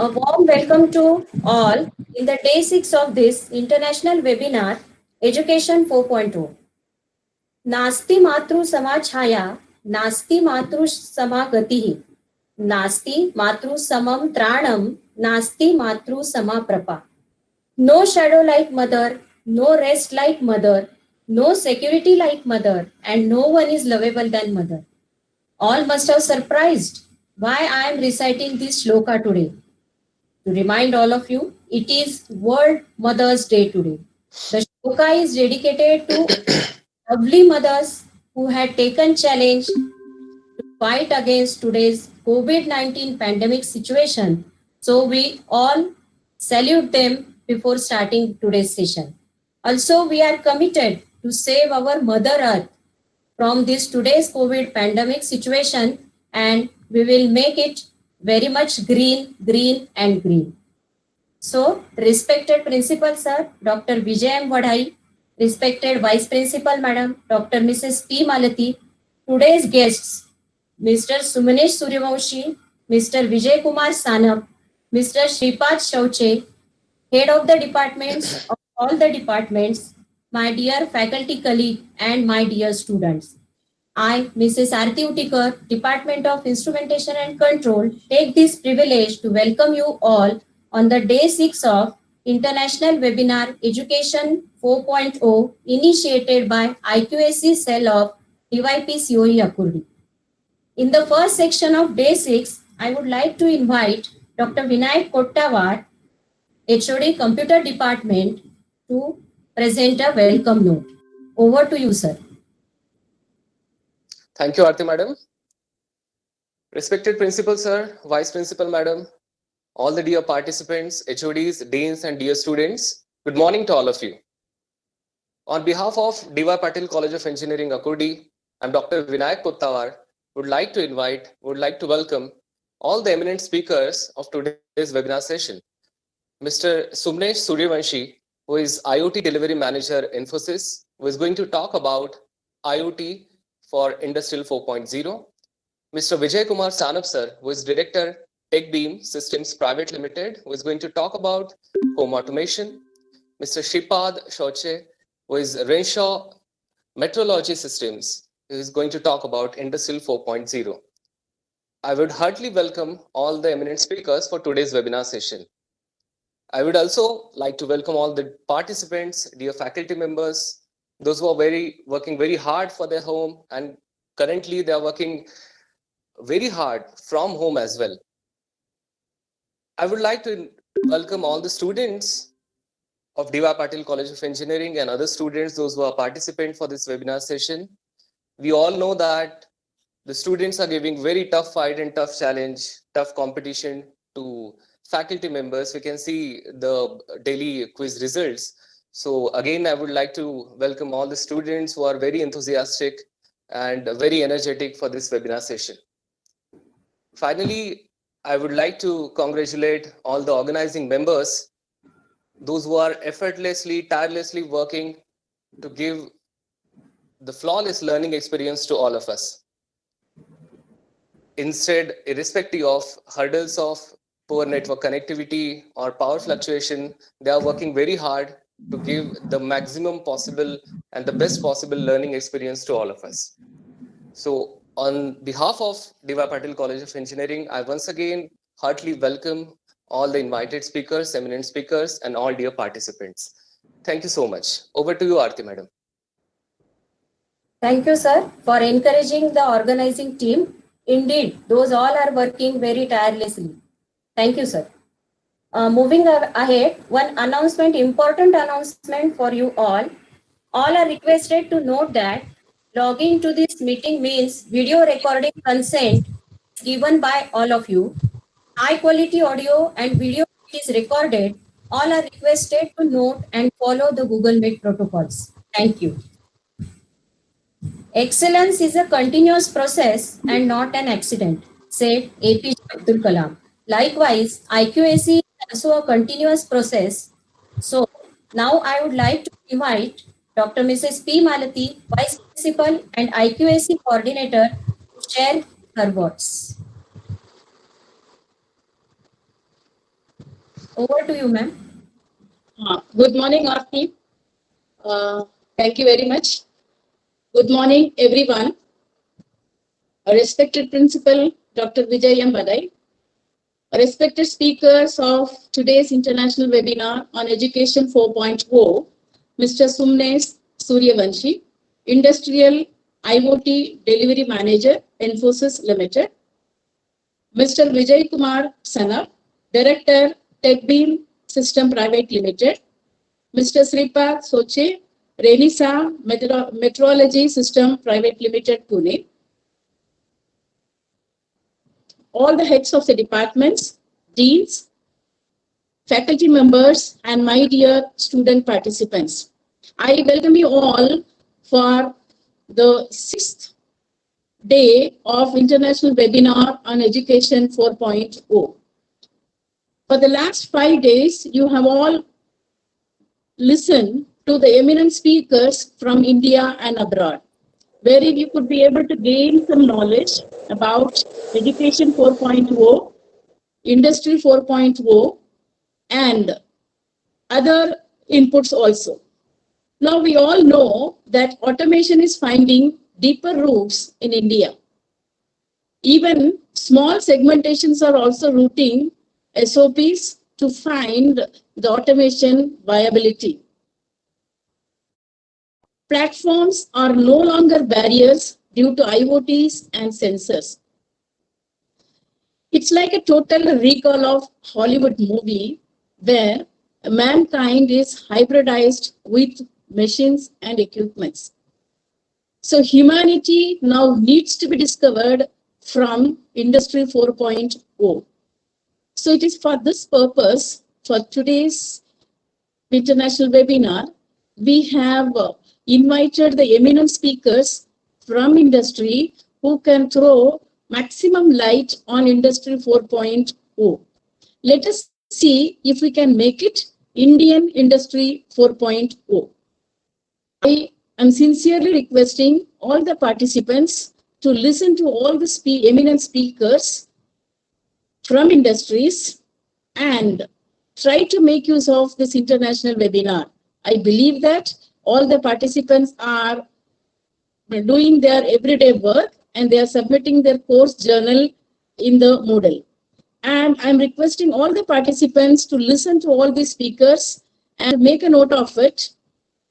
A warm welcome to all in the day 6 of this international webinar, Education 4.0. नास्ति मातृ समा छाया, नास्ति मातृ समा गतिः, नास्ति मातृ समम त्राणम, नास्ति मातृ समा प्रपा. No shadow like mother, no rest like mother, no security like mother, and no one is lovable than mother. All must have surprised why I am reciting this shloka today. To remind all of you, it is World Mother's Day today. The shloka is dedicated to lovely mothers who had taken challenge to fight against today's COVID-19 pandemic situation. So we all salute them before starting today's session. Also, we are committed to save our Mother Earth from this today's COVID pandemic situation, and we will make it very much green, green and green. So, respected Principal Sir, Dr. Vijay M. Vadhai, respected Vice Principal Madam, Dr. Mrs. P. Malati, today's guests, Mr. Sumanesh Suryavanshi, Mr. Vijay Kumar Sanap, Mr. Shripad Shauche, Head of the departments of all the departments, my dear faculty colleague and my dear students. I, Mrs. Arti Utikar, Department of Instrumentation and Control, take this privilege to welcome you all on the day 6 of International Webinar Education 4.0 initiated by IQAC cell of DYP COE Akurdi. In the first section of day 6, I would like to invite Dr. Vinayak Kottavar, HOD Computer Department, to present a welcome note. Over to you, sir. Thank you, Aarti Madam. Respected Principal Sir, Vice Principal Madam, all the dear participants, HODs, Deans and dear students, good morning to all of you. On behalf of D.Y. Patil College of Engineering, Akurdi, I'm Dr. Vinayak Kottavar, would like to welcome all the eminent speakers of today's webinar session. Mr. Sumnesh Suryavanshi, who is IoT Delivery Manager, Infosys, who is going to talk about IoT for Industrial 4.0. Mr. Vijay Kumar Sanap sir, who is Director TechBeam Systems Private Limited, who is going to talk about home automation. Mr. Shripad Shauche, who is Renshaw Metrology Systems, who is going to talk about Industrial 4.0. I would heartily welcome all the eminent speakers for today's webinar session. I would also like to welcome all the participants, dear faculty members, those who are working very hard for their home, and currently they are working very hard from home as well. I would like to welcome all the students of D.Y. Patil College of Engineering and other students, those who are participants for this webinar session. We all know that the students are giving very tough fight and tough challenge, tough competition to faculty members. We can see the daily quiz results. So again, I would like to welcome all the students who are very enthusiastic and very energetic for this webinar session. Finally, I would like to congratulate all the organizing members, those who are effortlessly, tirelessly working to give the flawless learning experience to all of us. Instead, irrespective of hurdles of poor network connectivity or power fluctuation, they are working very hard to give the maximum possible and the best possible learning experience to all of us. So on behalf of D.Y. Patil College of Engineering, I once again heartily welcome all the invited speakers, eminent speakers, and all dear participants. Thank you so much. Over to you, Aarti Madam. Thank you, sir, for encouraging the organizing team. Indeed, those all are working very tirelessly. Thank you, sir. Moving ahead, one announcement, important announcement for you all. All are requested to note that logging to this meeting means video recording consent given by all of you. High quality audio and video is recorded. All are requested to note and follow the Google Meet protocols. Thank you. Excellence is a continuous process and not an accident, said APJ Abdul Kalam. Likewise, IQAC is also a continuous process. So now I would like to invite Dr. Mrs. P. Malati, Vice Principal and IQAC Coordinator, to share her words. Over to you, ma'am. Good morning, Aarti. Thank you very much. Good morning, everyone. Respected Principal Dr. Vijay M. Badai, respected speakers of today's international webinar on Education 4.0, Mr. Sumnes Suryavanshi, Industrial IoT Delivery Manager, Infosys Limited, Mr. Vijay Kumar Sana, Director, TechBeam System Private Limited, Mr. Sripad Soche, Renisa Metrology System Private Limited, Pune, all the heads of the departments, deans, faculty members, and my dear student participants. I welcome you all for the 6th day of International Webinar on Education 4.0. For the last 5 days, you have all listened to the eminent speakers from India and abroad, wherein you could be able to gain some knowledge about Education 4.0, Industry 4.0, and other inputs also. Now we all know that automation is finding deeper roots in India. Even small segmentations are also routing SOPs to find the automation viability. Platforms are no longer barriers due to IoTs and sensors. It's like a total recall of Hollywood movie where mankind is hybridized with machines and equipments. So humanity now needs to be discovered from Industry 4.0. So it is for this purpose, for today's international webinar, we have invited the eminent speakers from industry who can throw maximum light on Industry 4.0. Let us see if we can make it Indian Industry 4.0. I am sincerely requesting all the participants to listen to all the eminent speakers from industries and try to make use of this international webinar. I believe that all the participants are doing their everyday work and they are submitting their course journal in the Moodle. And I'm requesting all the participants to listen to all the speakers and make a note of it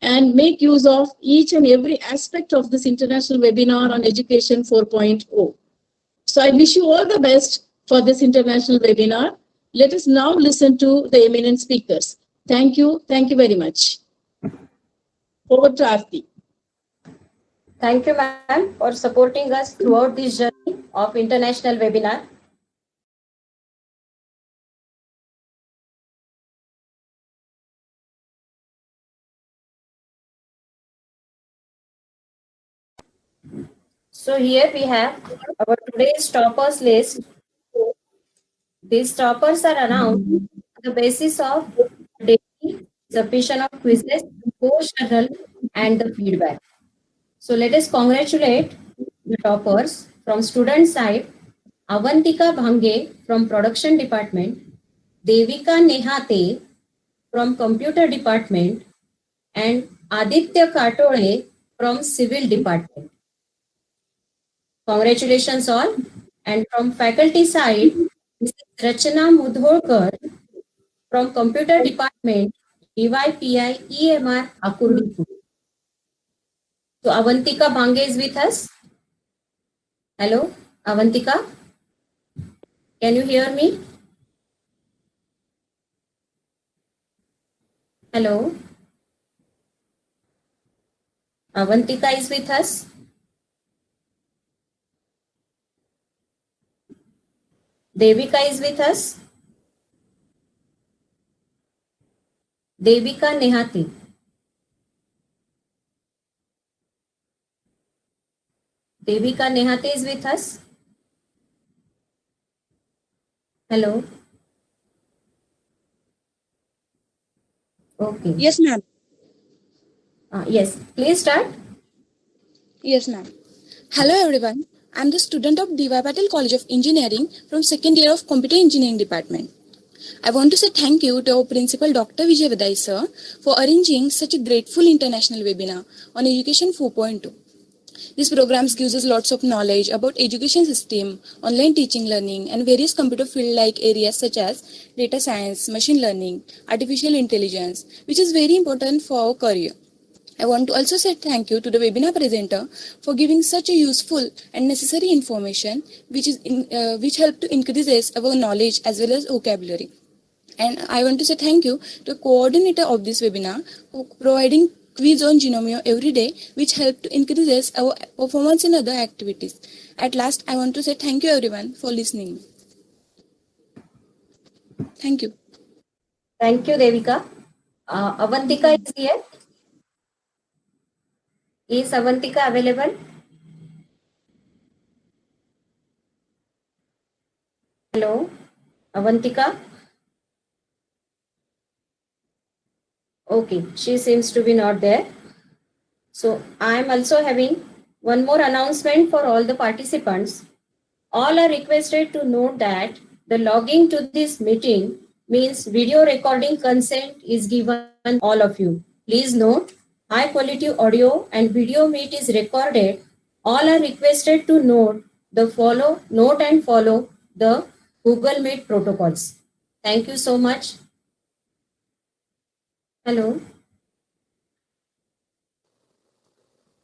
and make use of each and every aspect of this international webinar on Education 4.0. So I wish you all the best for this international webinar. Let us now listen to the eminent speakers. Thank you. Thank you very much. Over to Aarti. Thank you, ma'am, for supporting us throughout this journey of international webinar. So here we have our today's toppers list. These toppers are announced on the basis of daily submission of quizzes, course journal, and the feedback. So let us congratulate the toppers from student side. Avantika Bhange from production department, Devika Nehate from computer department, and Aditya Katole from civil department. Congratulations all. And from faculty side, Mrs. Rachana Mudholkar from computer department, DYPI EMR Akurdi. So Avantika Bhange is with us. Hello, Avantika. Can you hear me? Hello. Avantika is with us. Devika is with us. Devika Nehati. Devika Nehati is with us. Hello. Okay. Yes, ma'am. Yes, please start. Yes, ma'am. Hello, everyone. I'm the student of D.Y. Patil College of Engineering from second year of Computer Engineering Department. I want to say thank you to our principal Dr. Vijay Vadai sir for arranging such a grateful international webinar on Education 4.2. This program gives us lots of knowledge about education system, online teaching learning and various computer field like areas such as data science, machine learning, artificial intelligence, which is very important for our career. I want to also say thank you to the webinar presenter for giving such a useful and necessary information which help to increase our knowledge as well as vocabulary. And I want to say thank you to the coordinator of this webinar for providing quiz on Genomio every day, which help to increase our performance in other activities. At last, I want to say thank you everyone for listening. Thank you. Thank you, Devika. Avantika is here. Is Avantika available? Hello, Avantika. Okay, she seems to be not there. So I am also having one more announcement for all the participants. All are requested to note that the logging to this meeting means video recording consent is given all of you. Please note, high quality audio and video meet is recorded. All are requested to note and follow the Google Meet protocols. Thank you so much. Hello.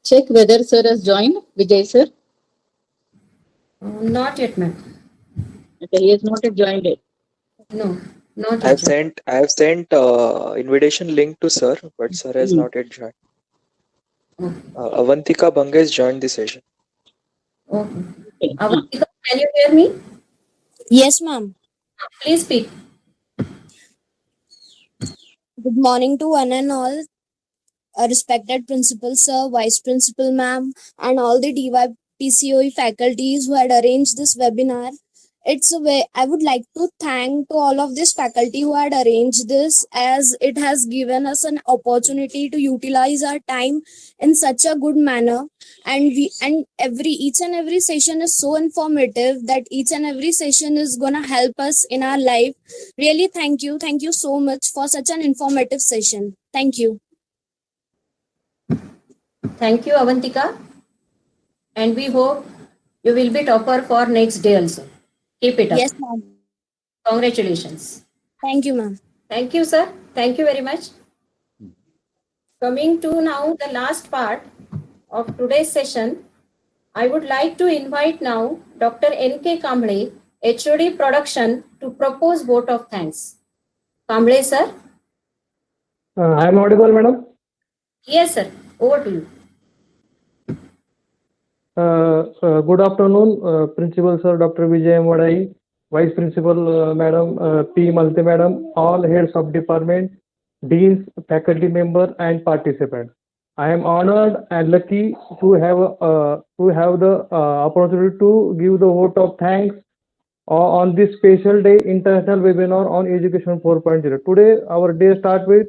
Check whether sir has joined. Vijay sir. Not yet, ma'am. Okay, he has not yet joined it. No, not I yet. have sent invitation link to sir, but sir has not yet joined. Okay. Avantika Banges joined the session. Okay. Okay. Avantika, can you hear me? Yes, ma'am. Please speak. Good morning to one and all, respected principal sir, vice principal ma'am, and all the DYPCOE faculties who had arranged this webinar. It's a way I would like to thank to all of this faculty who had arranged this, as it has given us an opportunity to utilize our time in such a good manner. And each and every session is so informative that each and every session is gonna help us in our life. Really, thank you so much for such an informative session. Thank you. Thank you, Avantika. And we hope you will be topper for next day also. Keep it up. Yes, ma'am. Congratulations. Thank you, ma'am. Thank you, sir. Thank you very much. Coming to now the last part of today's session, I would like to invite now Dr. N.K. Kamble, HOD Production, to propose vote of thanks. Kamble, sir? I am audible, madam. Yes, sir. Over to you. Good afternoon, Principal Sir Dr. Vijay Vadai, Vice Principal Madam P. Malte Madam, all heads of department, deans, faculty member, and participants. I am honored and lucky to have the opportunity to give the vote of thanks on this special day, international webinar on Education 4.0. Today, our day starts with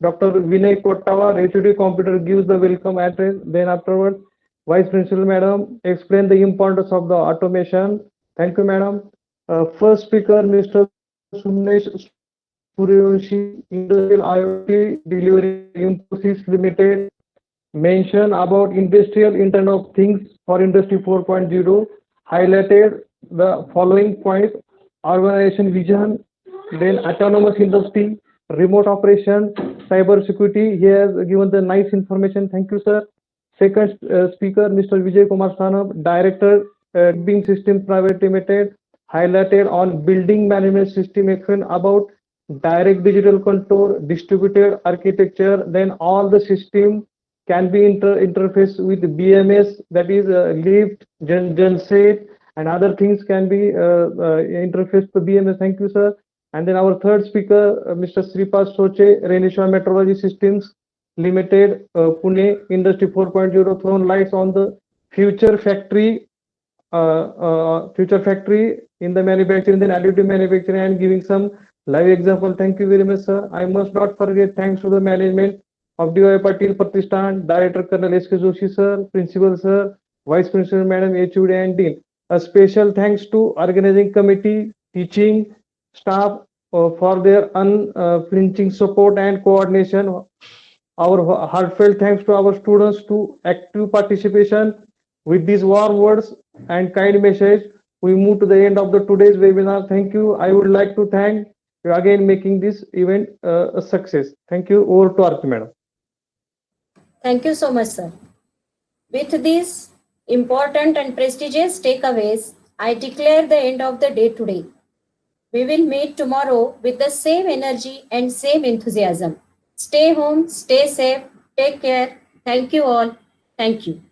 Dr. Vinay Kottawar, HOD Computer, gives the welcome address. Then afterwards, Vice Principal Madam explain the importance of the automation. Thank you, Madam. First speaker, Mr. Sunesh Suryavanshi, Industrial IoT Delivery Infosys Limited, mention about industrial Internet of Things for Industry 4.0, highlighted the following points: organization vision, then autonomous industry, remote operation, cyber security. He has given the nice information. Thank you, sir. Second speaker, Mr. Vijay Kumar Sanab, Director, Beam System Private Limited, highlighted on building management system action about direct digital control, distributed architecture. Then all the system can be interfaced with BMS, that is lift, genset, and other things can be interfaced to BMS. Thank you, sir. And then our third speaker, Mr. Sripad Soche, Renisha Metrology Systems Limited, Pune, Industry 4.0, thrown lights on the future factory in the manufacturing, then additive manufacturing, and giving some live example. Thank you very much, sir. I must not forget thanks to the management of DY Patil Pratishthan, Director Colonel S.K. Joshi, sir, Principal, sir, Vice Principal, Madam, HOD, and Dean. A special thanks to organizing committee, teaching staff, for their unflinching support and coordination. Our heartfelt thanks to our students to active participation. With these warm words and kind message, we move to the end of the today's webinar. Thank you. I would like to thank you again making this event a success. Thank you. Over to Arti madam. Thank you so much, sir. With these important and prestigious takeaways, I declare the end of the day today. We will meet tomorrow with the same energy and same enthusiasm. Stay home, stay safe, take care. Thank you all. Thank you.